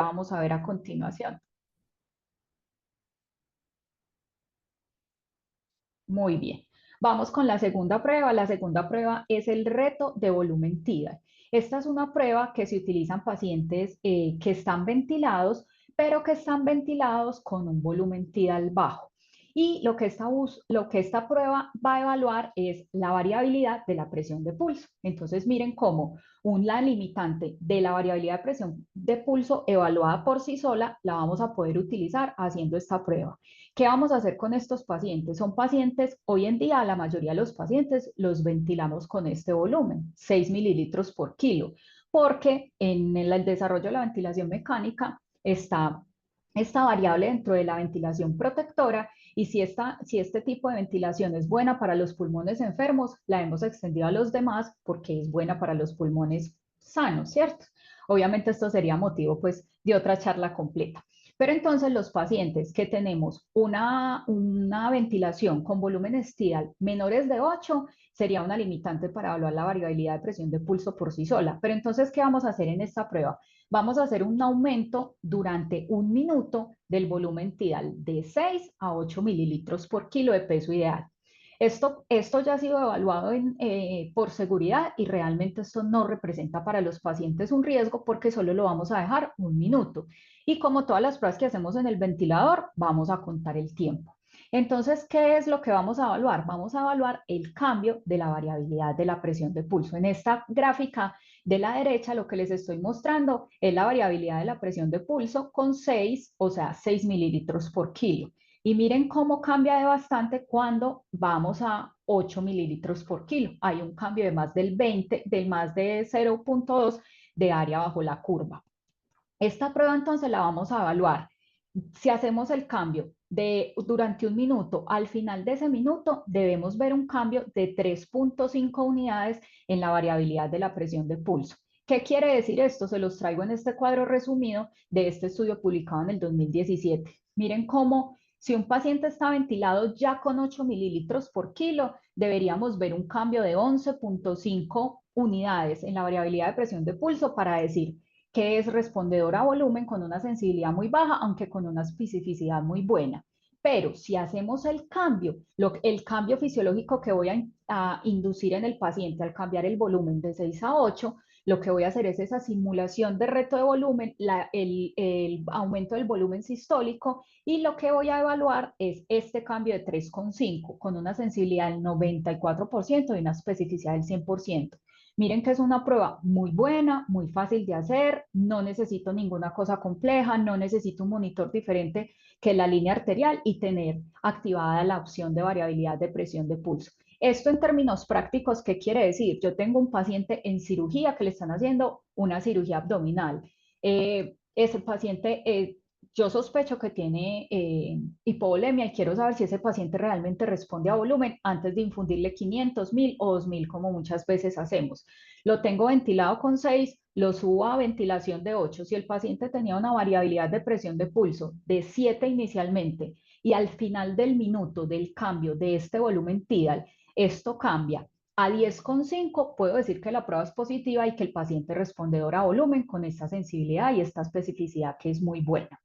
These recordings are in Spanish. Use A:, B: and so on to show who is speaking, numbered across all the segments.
A: vamos a ver a continuación. Muy bien. Vamos con la segunda prueba. La segunda prueba es el reto de volumen tidal. Esta es una prueba que se utiliza en pacientes que están ventilados, pero que están ventilados con un volumen tidal bajo. Y lo que esta prueba va a evaluar es la variabilidad de la presión de pulso. Entonces, miren cómo la limitante de la variabilidad de presión de pulso evaluada por sí sola la vamos a poder utilizar haciendo esta prueba. ¿Qué vamos a hacer con estos pacientes? Son pacientes, hoy en día la mayoría de los pacientes los ventilamos con este volumen, 6 mililitros por kilo, porque en el desarrollo de la ventilación mecánica está esta variable dentro de la ventilación protectora y si este tipo de ventilación es buena para los pulmones enfermos, la hemos extendido a los demás porque es buena para los pulmones sanos, ¿cierto? Obviamente esto sería motivo pues de otra charla completa. Pero entonces los pacientes que tenemos una ventilación con volúmenes tidal menores de 8 sería una limitante para evaluar la variabilidad de presión de pulso por sí sola. Pero entonces, ¿qué vamos a hacer en esta prueba? Vamos a hacer un aumento durante un minuto del volumen tidal de 6 a 8 mililitros por kilo de peso ideal. Esto ya ha sido evaluado por seguridad y realmente esto no representa para los pacientes un riesgo porque solo lo vamos a dejar un minuto. Y como todas las pruebas que hacemos en el ventilador, vamos a contar el tiempo. Entonces, ¿qué es lo que vamos a evaluar? Vamos a evaluar el cambio de la variabilidad de la presión de pulso. En esta gráfica de la derecha, lo que les estoy mostrando es la variabilidad de la presión de pulso con 6, o sea, 6 mililitros por kilo. Y miren cómo cambia de bastante cuando vamos a 8 mililitros por kilo. Hay un cambio de más del 20, del más de 0,2 de área bajo la curva. Esta prueba entonces la vamos a evaluar. Si hacemos el cambio durante un minuto, al final de ese minuto debemos ver un cambio de 3,5 unidades en la variabilidad de la presión de pulso. ¿Qué quiere decir esto? Se los traigo en este cuadro resumido de este estudio publicado en el 2017. Miren cómo si un paciente está ventilado ya con 8 mililitros por kilo, deberíamos ver un cambio de 11,5 unidades en la variabilidad de presión de pulso para decir que es respondedor a volumen con una sensibilidad muy baja, aunque con una especificidad muy buena. Pero si hacemos el cambio fisiológico que voy a inducir en el paciente al cambiar el volumen de 6 a 8, lo que voy a hacer es esa simulación de reto de volumen, el aumento del volumen sistólico, y lo que voy a evaluar es este cambio de 3,5 con una sensibilidad del 94% y una especificidad del 100%. Miren que es una prueba muy buena, muy fácil de hacer, no necesito ninguna cosa compleja, no necesito un monitor diferente que la línea arterial y tener activada la opción de variabilidad de presión de pulso. Esto en términos prácticos, ¿qué quiere decir? Yo tengo un paciente en cirugía que le están haciendo una cirugía abdominal. Ese paciente yo sospecho que tiene hipovolemia y quiero saber si ese paciente realmente responde a volumen antes de infundirle 500, 1000 o 2000 como muchas veces hacemos. Lo tengo ventilado con 6, lo subo a ventilación de 8. Si el paciente tenía una variabilidad de presión de pulso de 7 inicialmente y al final del minuto del cambio de este volumen tidal, esto cambia a 10,5, puedo decir que la prueba es positiva y que el paciente es respondedor a volumen con esta sensibilidad y esta especificidad que es muy buena.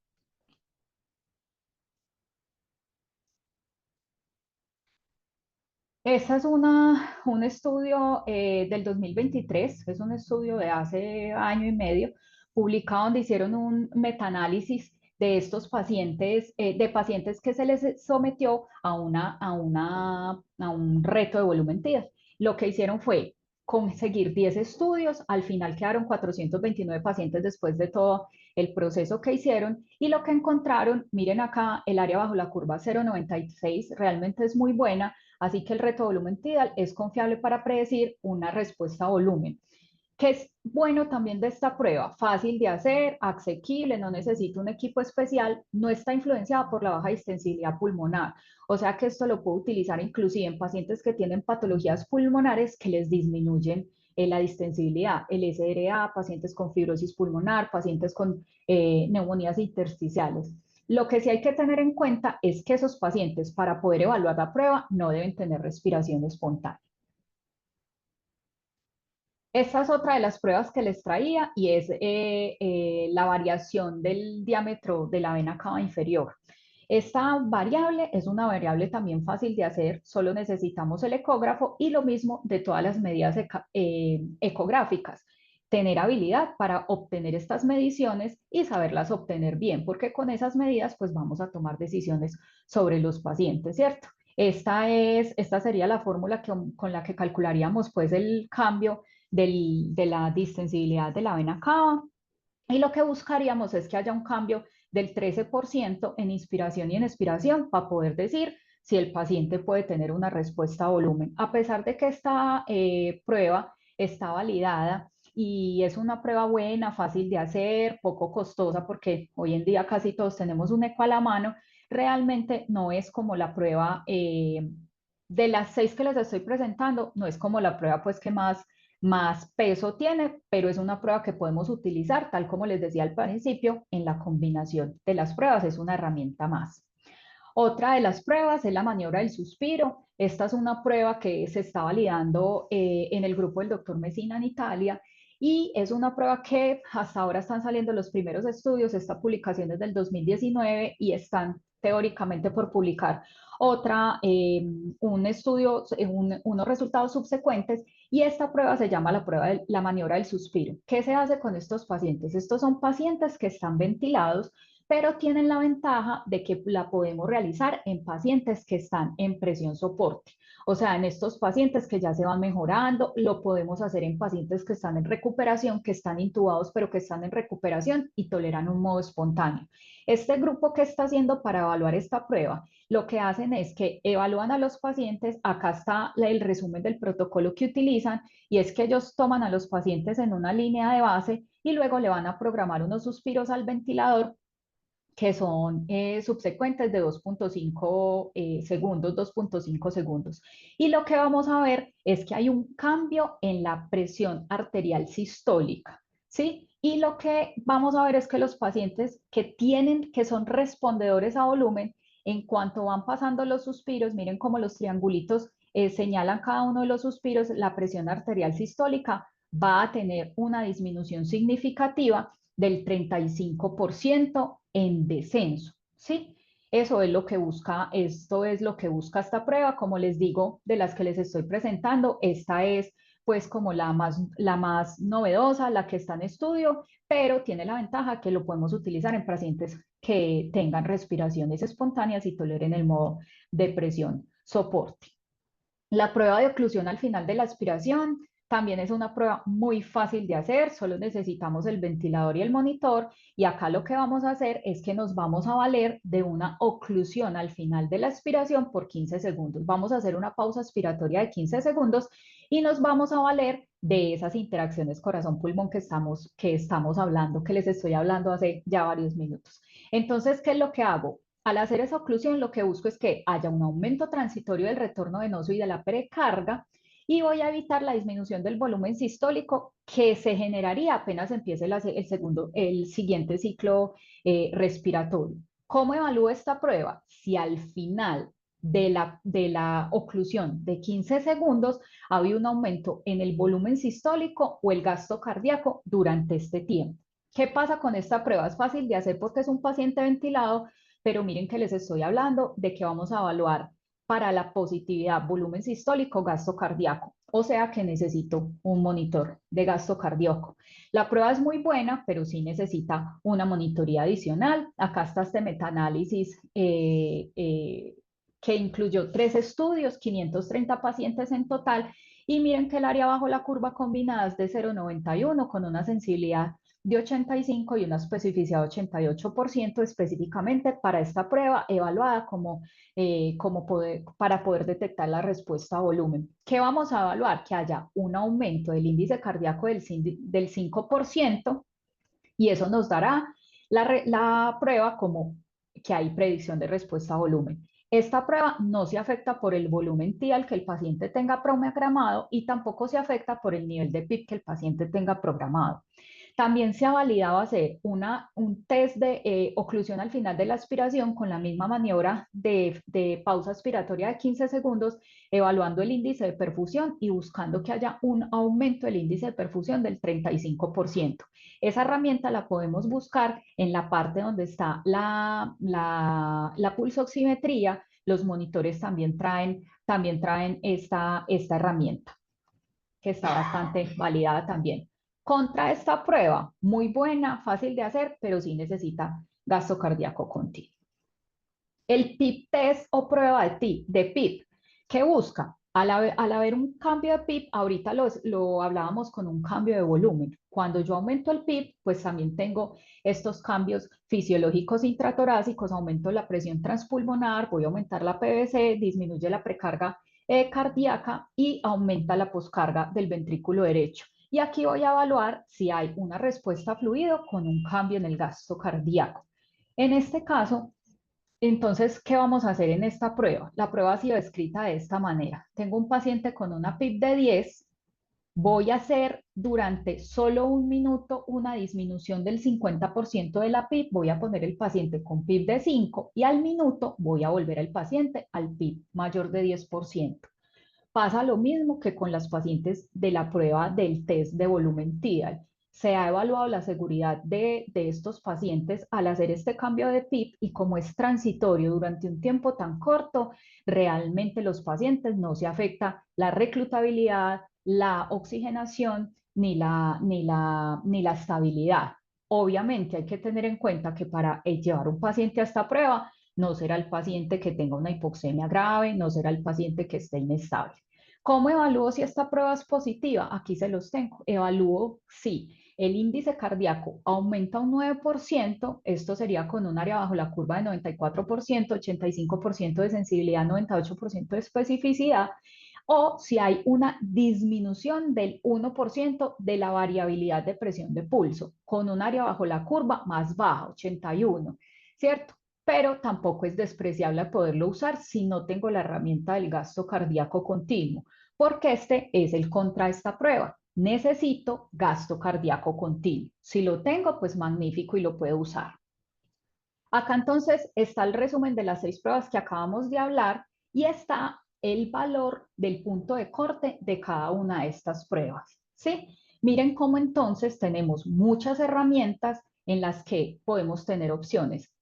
A: Ese es un estudio del 2023, es un estudio de hace año y medio, publicado donde hicieron un metaanálisis de estos pacientes, de pacientes que se les sometió a un reto de volumen TIDA. Lo que hicieron fue conseguir 10 estudios, al final quedaron 429 pacientes después de todo el proceso que hicieron y lo que encontraron, miren acá, el área bajo la curva 0,96 realmente es muy buena. Así que el reto volumen tidal es confiable para predecir una respuesta a volumen. ¿Qué es bueno también de esta prueba? Fácil de hacer, asequible, no necesita un equipo especial, no está influenciada por la baja distensibilidad pulmonar. O sea que esto lo puedo utilizar inclusive en pacientes que tienen patologías pulmonares que les disminuyen la distensibilidad, el SRA, pacientes con fibrosis pulmonar, pacientes con neumonías intersticiales. Lo que sí hay que tener en cuenta es que esos pacientes, para poder evaluar la prueba, no deben tener respiración espontánea. Esta es otra de las pruebas que les traía y es la variación del diámetro de la vena cava inferior. Esta variable es una variable también fácil de hacer, solo necesitamos el ecógrafo y lo mismo de todas las medidas ecográficas. Tener habilidad para obtener estas mediciones y saberlas obtener bien, porque con esas medidas pues vamos a tomar decisiones sobre los pacientes, ¿cierto? Esta sería la fórmula con la que calcularíamos pues el cambio de la distensibilidad de la vena cava y lo que buscaríamos es que haya un cambio del 13% en inspiración y en expiración para poder decir si el paciente puede tener una respuesta a volumen. A pesar de que esta prueba está validada y es una prueba buena, fácil de hacer, poco costosa, porque hoy en día casi todos tenemos un eco a la mano, realmente no es como la prueba de las 6 que les estoy presentando, no es como la prueba pues que más peso tiene, pero es una prueba que podemos utilizar, tal como les decía al principio, en la combinación de las pruebas, es una herramienta más. Otra de las pruebas es la maniobra del suspiro. Esta es una prueba que se está validando en el grupo del doctor Messina en Italia y es una prueba que hasta ahora están saliendo los primeros estudios. Esta publicación es del 2019 y están teóricamente por publicar otra, un estudio, unos resultados subsecuentes y esta prueba se llama la prueba de la maniobra del suspiro. ¿Qué se hace con estos pacientes? Estos son pacientes que están ventilados pero tienen la ventaja de que la podemos realizar en pacientes que están en presión soporte. O sea, en estos pacientes que ya se van mejorando, lo podemos hacer en pacientes que están en recuperación, que están intubados, pero que están en recuperación y toleran un modo espontáneo. Este grupo que está haciendo para evaluar esta prueba, lo que hacen es que evalúan a los pacientes, acá está el resumen del protocolo que utilizan, y es que ellos toman a los pacientes en una línea de base y luego le van a programar unos suspiros al ventilador que son subsecuentes de 2.5 segundos, 2.5 segundos. Y lo que vamos a ver es que hay un cambio en la presión arterial sistólica, ¿sí? Y lo que vamos a ver es que los pacientes que son respondedores a volumen, en cuanto van pasando los suspiros, miren cómo los triangulitos señalan cada uno de los suspiros, la presión arterial sistólica va a tener una disminución significativa del 35% en descenso, ¿sí? Eso es lo que busca, esto es lo que busca esta prueba, como les digo, de las que les estoy presentando, esta es pues como la más novedosa, la que está en estudio, pero tiene la ventaja que lo podemos utilizar en pacientes que tengan respiraciones espontáneas y toleren el modo de presión soporte. La prueba de oclusión al final de la aspiración también es una prueba muy fácil de hacer, solo necesitamos el ventilador y el monitor y acá lo que vamos a hacer es que nos vamos a valer de una oclusión al final de la aspiración por 15 segundos. Vamos a hacer una pausa aspiratoria de 15 segundos y nos vamos a valer de esas interacciones corazón-pulmón que estamos hablando, que les estoy hablando hace ya varios minutos. Entonces, ¿qué es lo que hago? Al hacer esa oclusión, lo que busco es que haya un aumento transitorio del retorno venoso y de la precarga y voy a evitar la disminución del volumen sistólico que se generaría apenas empiece el siguiente ciclo respiratorio. ¿Cómo evalúo esta prueba? Si al final de la oclusión de 15 segundos había un aumento en el volumen sistólico o el gasto cardíaco durante este tiempo. ¿Qué pasa con esta prueba? Es fácil de hacer porque es un paciente ventilado, pero miren que les estoy hablando de que vamos a evaluar para la positividad volumen sistólico, gasto cardíaco, o sea que necesito un monitor de gasto cardíaco. La prueba es muy buena, pero sí necesita una monitoría adicional. Acá está este metaanálisis que incluyó 3 estudios, 530 pacientes en total, y miren que el área bajo la curva combinada es de 0,91 con una sensibilidad de 85 y una especificidad de 88% específicamente para esta prueba evaluada para poder detectar la respuesta a volumen. ¿Qué vamos a evaluar? Que haya un aumento del índice cardíaco del 5% y eso nos dará la prueba como que hay predicción de respuesta a volumen. Esta prueba no se afecta por el volumen TIAL que el paciente tenga programado y tampoco se afecta por el nivel de PIB que el paciente tenga programado. También se ha validado hacer un test de oclusión al final de la aspiración con la misma maniobra de pausa aspiratoria de 15 segundos, evaluando el índice de perfusión y buscando que haya un aumento del índice de perfusión del 35%. Esa herramienta la podemos buscar en la parte donde está la pulsoximetría. Los monitores también traen esta herramienta, que está bastante validada también. Contra esta prueba, muy buena, fácil de hacer, pero sí necesita gasto cardíaco continuo. El PIP test o prueba de PIP, ¿qué busca? Al haber un cambio de PIP, ahorita lo hablábamos con un cambio de volumen. Cuando yo aumento el PIP, pues también tengo estos cambios fisiológicos intratorácicos, aumento la presión transpulmonar, voy a aumentar la PVC, disminuye la precarga cardíaca y aumenta la poscarga del ventrículo derecho. Y aquí voy a evaluar si hay una respuesta a fluido con un cambio en el gasto cardíaco. En este caso, entonces, ¿qué vamos a hacer en esta prueba? La prueba ha sido escrita de esta manera. Tengo un paciente con una PIP de 10, voy a hacer durante solo un minuto una disminución del 50% de la PIP, voy a poner el paciente con PIP de 5 y al minuto voy a volver al paciente al PIP mayor de 10%. Pasa lo mismo que con las pacientes de la prueba del test de volumen tidal. Se ha evaluado la seguridad de estos pacientes al hacer este cambio de PIP y como es transitorio durante un tiempo tan corto, realmente los pacientes no se afecta la reclutabilidad, la oxigenación ni la estabilidad. Obviamente hay que tener en cuenta que para llevar un paciente a esta prueba no será el paciente que tenga una hipoxemia grave, no será el paciente que esté inestable. ¿Cómo evalúo si esta prueba es positiva? Aquí se los tengo. Evalúo si el índice cardíaco aumenta un 9%, esto sería con un área bajo la curva de 94%, 85% de sensibilidad, 98% de especificidad, o si hay una disminución del 1% de la variabilidad de presión de pulso, con un área bajo la curva más baja, 81, ¿cierto? Pero tampoco es despreciable poderlo usar si no tengo la herramienta del gasto cardíaco continuo, porque este es el contra esta prueba. Necesito gasto cardíaco continuo. Si lo tengo, pues magnífico y lo puedo usar. Acá entonces está el resumen de las 6 pruebas que acabamos de hablar y está el valor del punto de corte de cada una de estas pruebas, ¿sí? Miren cómo entonces tenemos muchas herramientas en las que podemos tener opciones.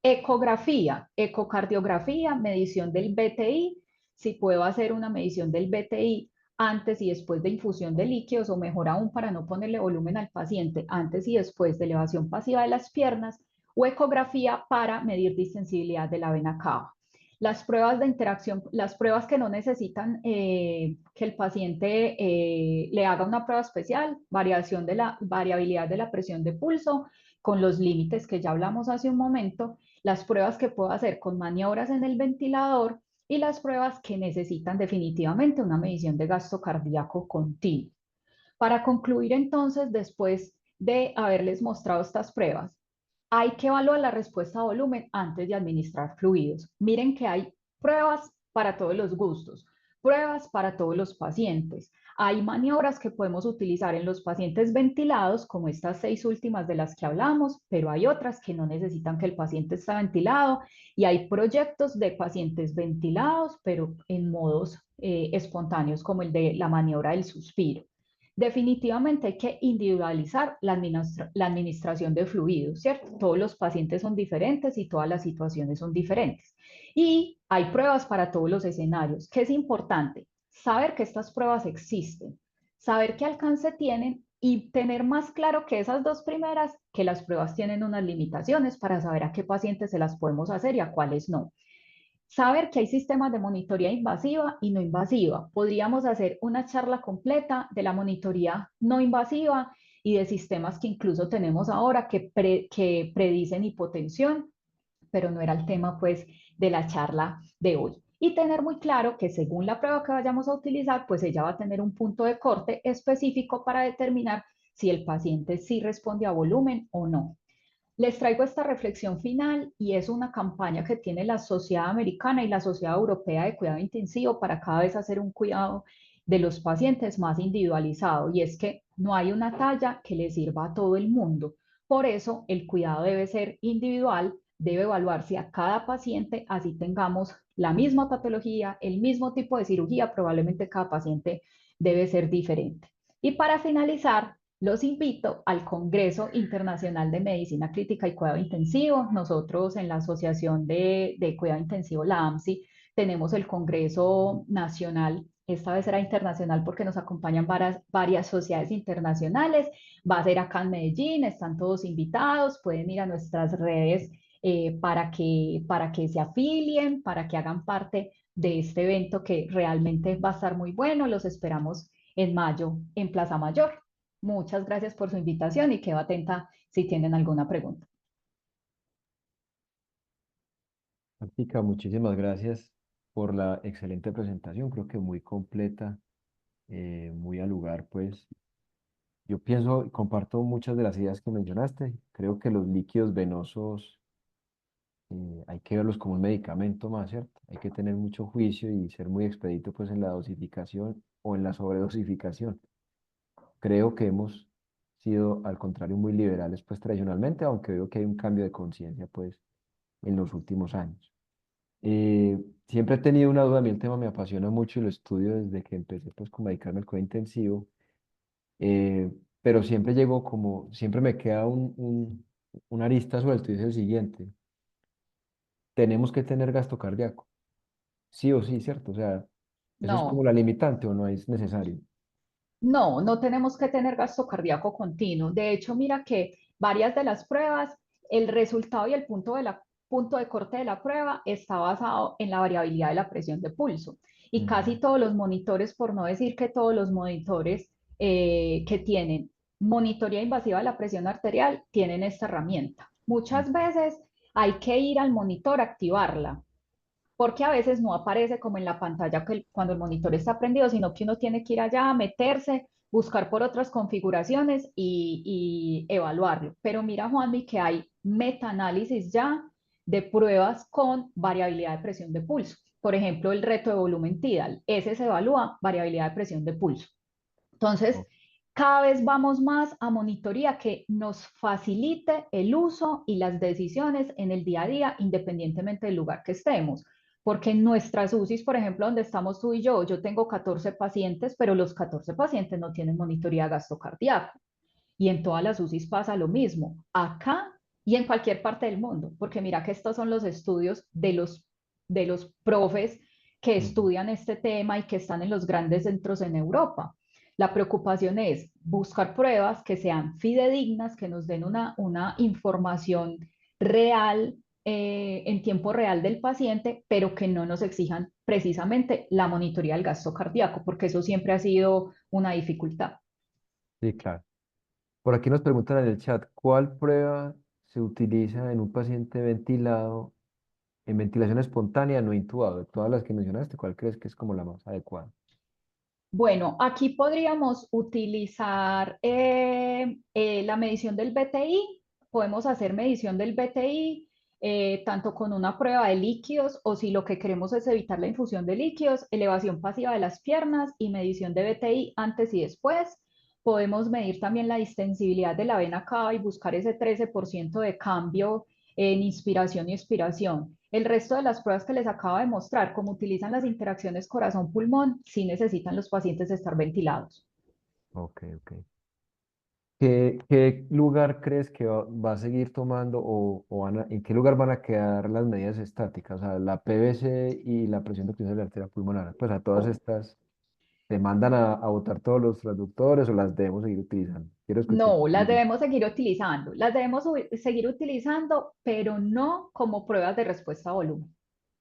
A: Ecografía, ecocardiografía, medición del BTI. Si puedo hacer una medición del BTI antes y después de infusión de líquidos, o mejor aún para no ponerle volumen al paciente, antes y después de elevación pasiva de las piernas, o ecografía para medir distensibilidad de la vena cava. Las pruebas de interacción, las pruebas que no necesitan que el paciente le haga una prueba especial, variación de la variabilidad de la presión de pulso, con los límites que ya hablamos hace un momento, las pruebas que puedo hacer con maniobras en el ventilador y las pruebas que necesitan definitivamente una medición de gasto cardíaco continuo. Para concluir entonces, después de haberles mostrado estas pruebas, hay que evaluar la respuesta a volumen antes de administrar fluidos. Miren que hay pruebas para todos los gustos, pruebas para todos los pacientes. Hay maniobras que podemos utilizar en los pacientes ventilados, como estas 6 últimas de las que hablamos, pero hay otras que no necesitan que el paciente esté ventilado y hay proyectos de pacientes ventilados, pero en modos espontáneos, como el de la maniobra del suspiro. Definitivamente hay que individualizar la administración de fluidos, ¿cierto? Todos los pacientes son diferentes y todas las situaciones son diferentes. Y hay pruebas para todos los escenarios. ¿Qué es importante? Saber que estas pruebas existen, saber qué alcance tienen y tener más claro que esas 2 primeras, que las pruebas tienen unas limitaciones para saber a qué pacientes se las podemos hacer y a cuáles no. Saber que hay sistemas de monitoría invasiva y no invasiva. Podríamos hacer una charla completa de la monitoría no invasiva y de sistemas que incluso tenemos ahora que predicen hipotensión, pero no era el tema pues de la charla de hoy. Y tener muy claro que según la prueba que vayamos a utilizar, pues ella va a tener un punto de corte específico para determinar si el paciente sí responde a volumen o no. Les traigo esta reflexión final y es una campaña que tiene la Sociedad Americana y la Sociedad Europea de Cuidado Intensivo para cada vez hacer un cuidado de los pacientes más individualizado. Y es que No hay una talla que le sirva a todo el mundo. Por eso el cuidado debe ser individual, debe evaluarse a cada paciente, así tengamos la misma patología, el mismo tipo de cirugía, probablemente cada paciente debe ser diferente. Y para finalizar, los invito al Congreso Internacional de Medicina Crítica y Cuidado Intensivo. Nosotros en la Asociación de Cuidado Intensivo, la AMSI, tenemos el Congreso Nacional. Esta vez será internacional porque nos acompañan varias sociedades internacionales. Va a ser acá en Medellín, están todos invitados, pueden ir a nuestras redes para que se afilien, para que hagan parte de este evento que realmente va a estar muy bueno. Los esperamos en mayo en Plaza Mayor. Muchas gracias por su invitación y quedo atenta si tienen alguna pregunta.
B: Práctica, muchísimas gracias por la excelente presentación, creo que muy completa, muy al lugar, pues. Yo pienso y comparto muchas de las ideas que mencionaste. Creo que los líquidos venosos hay que verlos como un medicamento más, ¿cierto? Hay que tener mucho juicio y ser muy expedito pues en la dosificación o en la sobredosificación. Creo que hemos sido, al contrario, muy liberales pues tradicionalmente, aunque veo que hay un cambio de conciencia pues en los últimos años. Siempre he tenido una duda, a mí el tema me apasiona mucho y lo estudio desde que empecé pues con dedicarme al cuidado intensivo, eh, pero siempre llego como, siempre me queda una arista suelta y es el siguiente, tenemos que tener gasto cardíaco, sí o sí, ¿cierto? O sea, eso es como
A: No,
B: la limitante o no es necesario.
A: no, no tenemos que tener gasto cardíaco continuo. De hecho, mira que varias de las pruebas, el resultado y el punto de corte de la prueba está basado en la variabilidad de la presión de pulso. Y
B: Ujú,
A: casi todos los monitores, por no decir que todos los monitores que tienen monitoría invasiva de la presión arterial, tienen esta herramienta. Muchas
B: ujú.
A: veces hay que ir al monitor a activarla porque a veces no aparece como en la pantalla cuando el monitor está prendido, sino que uno tiene que ir allá, meterse, buscar por otras configuraciones y evaluarlo. Pero mira, Juanmi, que hay metaanálisis ya de pruebas con variabilidad de presión de pulso. Por ejemplo, el reto de volumen tidal, ese se evalúa variabilidad de presión de pulso. Entonces,
B: Ok.
A: cada vez vamos más a monitoría que nos facilite el uso y las decisiones en el día a día, independientemente del lugar que estemos. Porque en nuestras UCIs, por ejemplo, donde estamos tú y yo tengo 14 pacientes, pero los 14 pacientes no tienen monitoría de gasto cardíaco. Y en todas las UCIs pasa lo mismo, acá y en cualquier parte del mundo, porque mira que estos son los estudios de los profes que
B: Ujú.
A: estudian este tema y que están en los grandes centros en Europa. La preocupación es buscar pruebas que sean fidedignas, que nos den una información real, en tiempo real del paciente, pero que no nos exijan precisamente la monitoría del gasto cardíaco, porque eso siempre ha sido una dificultad.
B: Sí, claro. Por aquí nos preguntan en el chat, ¿cuál prueba se utiliza en un paciente ventilado, en ventilación espontánea no intubado? De todas las que mencionaste, ¿cuál crees que es como la más adecuada?
A: Bueno, aquí podríamos utilizar la medición del BTI. Podemos hacer medición del BTI tanto con una prueba de líquidos o si lo que queremos es evitar la infusión de líquidos, elevación pasiva de las piernas y medición de BTI antes y después. Podemos medir también la distensibilidad de la vena cava y buscar ese 13% de cambio en inspiración y expiración. El resto de las pruebas que les acabo de mostrar, como utilizan las interacciones corazón-pulmón, sí necesitan los pacientes estar ventilados.
B: Ok, ok. ¿Qué lugar crees que va a seguir tomando en qué lugar van a quedar las medidas estáticas? O sea, la PVC y la presión de oxígeno de la arteria pulmonar. Pues a todas estas, ¿te mandan a botar todos los traductores o las debemos seguir utilizando? Quiero escuchar.
A: No, las debemos seguir utilizando, pero no como pruebas de respuesta a volumen.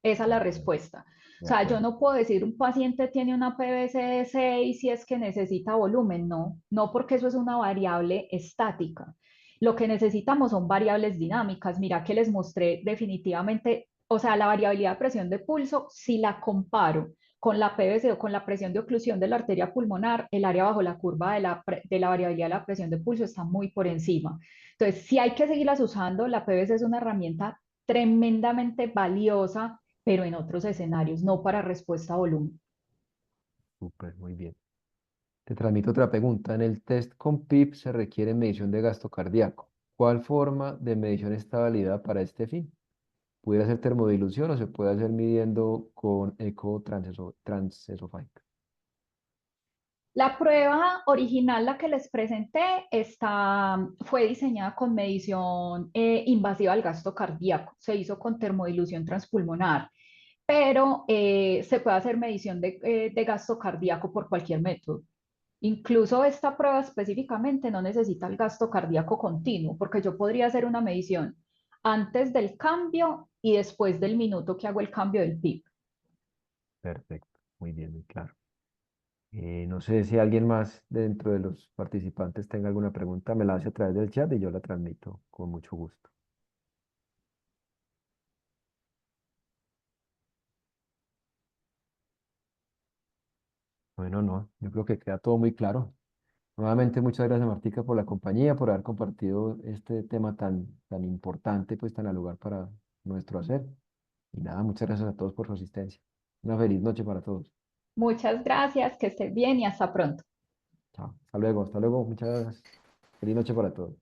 A: Esa es la respuesta. O
B: De
A: sea, yo
B: acuerdo.
A: no puedo decir un paciente tiene una PVC de 6 si es que necesita volumen. No, no porque eso es una variable estática. Lo que necesitamos son variables dinámicas. Mira que les mostré definitivamente, o sea, la variabilidad de presión de pulso, si la comparo con la PVC o con la presión de oclusión de la arteria pulmonar, el área bajo la curva de la variabilidad de la presión de pulso está muy por encima. Entonces, si hay que seguirlas usando, la PVC es una herramienta tremendamente valiosa, pero en otros escenarios, no para respuesta a volumen.
B: Súper, muy bien. Te transmito otra pregunta. En el test con PIP se requiere medición de gasto cardíaco. ¿Cuál forma de medición está válida para este fin? ¿Pudiera ser termodilución o se puede hacer midiendo con eco transesofágica?
A: La prueba original, la que les presenté, fue diseñada con medición invasiva del gasto cardíaco. Se hizo con termodilución transpulmonar, pero se puede hacer medición de gasto cardíaco por cualquier método. Incluso esta prueba específicamente no necesita el gasto cardíaco continuo, porque yo podría hacer una medición antes del cambio y después del minuto que hago el cambio del PIB.
B: Perfecto, muy bien, muy claro. No sé si alguien más dentro de los participantes tenga alguna pregunta, me la hace a través del chat y yo la transmito con mucho gusto. Bueno, no, yo creo que queda todo muy claro. Nuevamente, muchas gracias, Martica, por la compañía, por haber compartido este tema tan importante, pues tan al lugar para nuestro hacer. Y nada, muchas gracias a todos por su asistencia. Una feliz noche para todos.
A: Muchas gracias, que estés bien y hasta pronto.
B: Chao. Hasta luego, hasta luego. Muchas gracias. Feliz noche para todos.